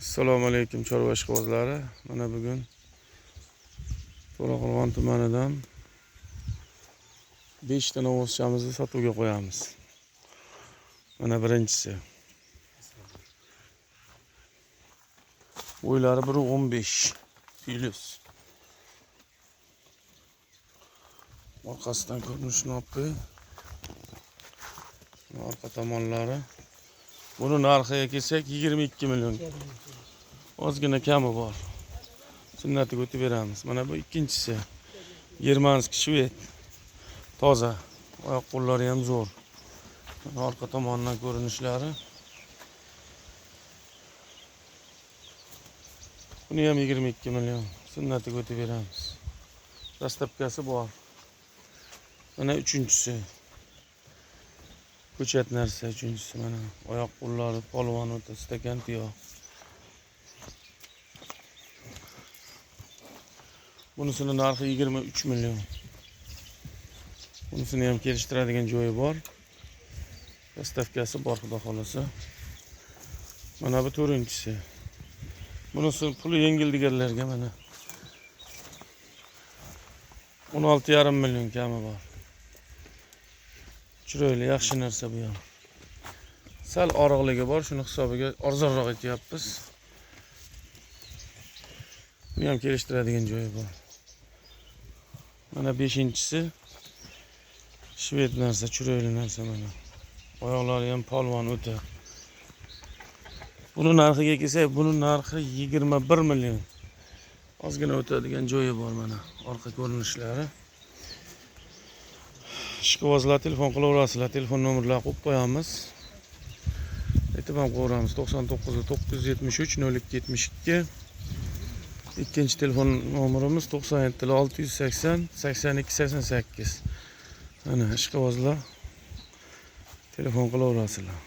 Assalomu alaykum chorva ishqibozlari. Mana bugun To'raqo'rg'on tumanidan 5 ta novvoschamizni sotuvga qo'yamiz. Mana birinchisi. Bo'ylari 1.15 plus. Orqasidan ko'rinishini olib qo'y. Orqa tomonlari. Buni narxiga kelsak 22 million. Ozgina kami bor. Sunnatiga o'tib beramiz. Mana bu ikkinchisi. Germansk shved. Toza. Oyoq qo'llari ham zo'r. Orqa tomonidan ko'rinishlari. Buni ham 22 million. Sunnatiga o'tib beramiz. Dastlabkasi bor. Mana uchinchisi. Ko'chat narsa uchinchisi mana oyoq qo'llari polvon o'ta stakan tuyoq. Bunisini narxi 23 million. Bunisini ham kelishtiradigan joyi bor. Dastavkasi bor xudo xolasa. Mana bu to'rtinchisi. Bunisi puli yengil deganlarga mana 16,5 million kami bor. Chiroyli, yaxshi narsa bu ham. Sal oriqligi bor, shuni hisobiga arzonroq aytyapmiz. Bu ham kelishtiradigan joyi bor. Mana 5-inchisi shved narsa, chiroyli narsa mana. Oyoqlari ham polvon o'ta. Buni narxiga kelsak, buni narxi 21 million. Ozgina o'tadigan joyi bor mana, orqa ko'rinishlari. Ishqibozlar telefon qilaverasizlar, telefon nomerlarini qo'yib qo'yamiz. Aytib ham qo'yamiz 99 973 0272. Ikkinchi telefon nomerimiz 97 680 82 88. Mana ishqibozlar telefon qilaverasizlar.